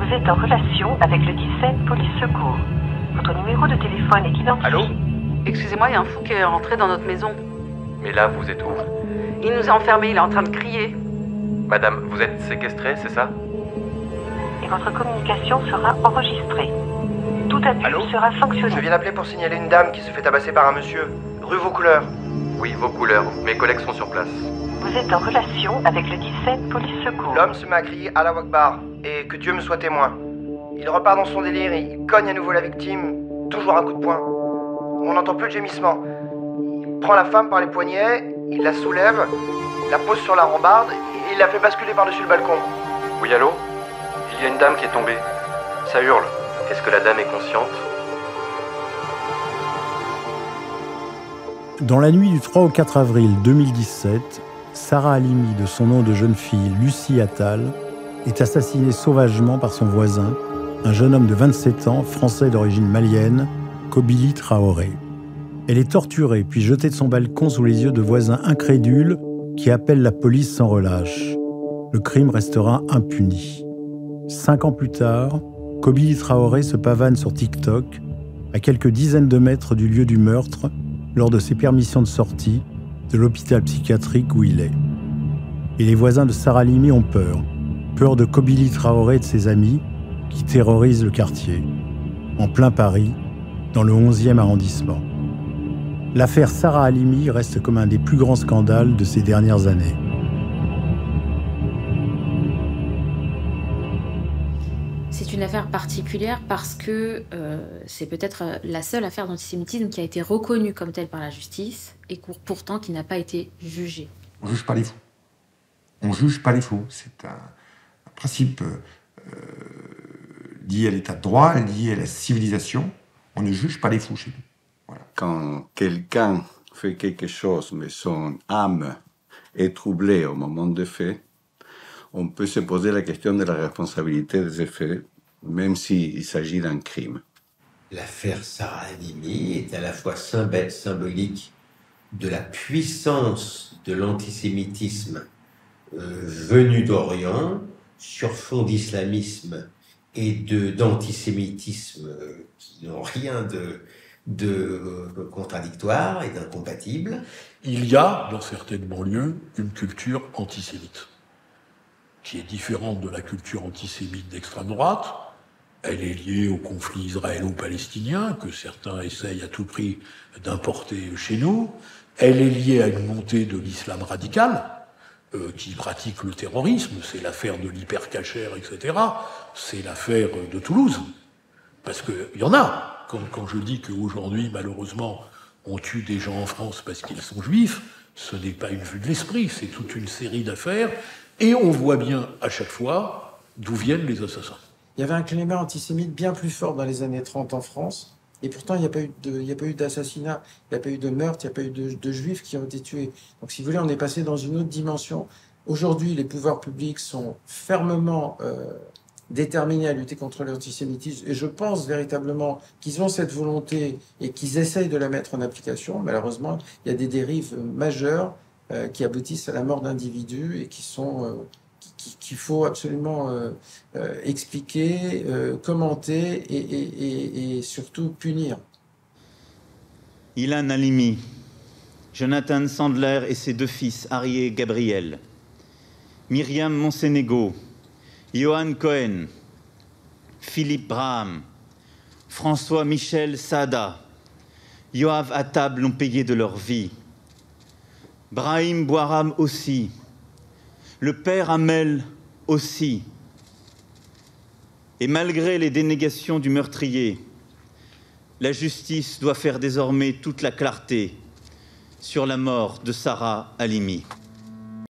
Vous êtes en relation avec le 17 Police Secours. Votre numéro de téléphone est identifié. Allô? Excusez-moi, il y a un fou qui est rentré dans notre maison. Mais là, vous êtes où? Il nous a enfermés, il est en train de crier. Madame, vous êtes séquestrée, c'est ça? Et votre communication sera enregistrée. Tout abus Allô? sera sanctionné. Je viens d'appeler pour signaler une dame qui se fait tabasser par un monsieur, rue Vaucouleurs. Oui, vos couleurs. Mes collègues sont sur place. Vous êtes en relation avec le 17 Police Secours. L'homme se met à crier Allah Akbar et que Dieu me soit témoin. Il repart dans son délire, il cogne à nouveau la victime, toujours un coup de poing. On n'entend plus de gémissement. Il prend la femme par les poignets, il la soulève, la pose sur la rambarde et il la fait basculer par-dessus le balcon. Oui, allô? Il y a une dame qui est tombée. Ça hurle. Est-ce que la dame est consciente? Dans la nuit du 3 au 4 avril 2017, Sarah Halimi, de son nom de jeune fille Lucie Attal, est assassinée sauvagement par son voisin, un jeune homme de 27 ans, français d'origine malienne, Kobili Traoré. Elle est torturée puis jetée de son balcon sous les yeux de voisins incrédules qui appellent la police sans relâche. Le crime restera impuni. 5 ans plus tard, Kobili Traoré se pavane sur TikTok, à quelques dizaines de mètres du lieu du meurtre, lors de ses permissions de sortie de l'hôpital psychiatrique où il est. Et les voisins de Sarah Halimi ont peur de Kobili Traoré et de ses amis qui terrorisent le quartier, en plein Paris, dans le 11e arrondissement. L'affaire Sarah Halimi reste comme un des plus grands scandales de ces dernières années. C'est une affaire particulière parce que c'est peut-être la seule affaire d'antisémitisme qui a été reconnue comme telle par la justice et pourtant qui n'a pas été jugée. On ne juge pas les fous. On ne juge pas les fous. C'est un principe lié à l'état de droit, lié à la civilisation. On ne juge pas les fous chez nous. Voilà. Quand quelqu'un fait quelque chose, mais son âme est troublée au moment des faits, on peut se poser la question de la responsabilité des faits, même s'il s'agit d'un crime. L'affaire Sarah Halimi est à la fois symbolique de la puissance de l'antisémitisme venu d'Orient sur fond d'islamisme et d'antisémitisme qui n'ont rien de contradictoire et d'incompatible. Il y a, dans certaines banlieues, une culture antisémite qui est différente de la culture antisémite d'extrême droite. Elle est liée au conflit israélo-palestinien que certains essayent à tout prix d'importer chez nous. Elle est liée à une montée de l'islam radical qui pratique le terrorisme. C'est l'affaire de l'hypercachère, etc. C'est l'affaire de Toulouse. Parce qu'il y en a. Quand je dis qu'aujourd'hui, malheureusement, on tue des gens en France parce qu'ils sont juifs, ce n'est pas une vue de l'esprit, c'est toute une série d'affaires. Et on voit bien à chaque fois d'où viennent les assassins. Il y avait un climat antisémite bien plus fort dans les années 30 en France. Et pourtant, il n'y a pas eu d'assassinat, il n'y a pas eu de meurtre, il n'y a pas eu de juifs qui ont été tués. Donc, si vous voulez, on est passé dans une autre dimension. Aujourd'hui, les pouvoirs publics sont fermement déterminés à lutter contre l'antisémitisme. Et je pense véritablement qu'ils ont cette volonté et qu'ils essayent de la mettre en application. Malheureusement, il y a des dérives majeures qui aboutissent à la mort d'individus et qui sont qu'il faut absolument expliquer, commenter et surtout punir. Ilan Halimi, Jonathan Sandler et ses 2 fils, Harry et Gabriel, Myriam Monsénégo, Johan Cohen, Philippe Braham, François Michel Saada, Yoav Attab l'ont payé de leur vie. Brahim Bouharam aussi, le père Hamel aussi. Et malgré les dénégations du meurtrier, la justice doit faire désormais toute la clarté sur la mort de Sarah Halimi.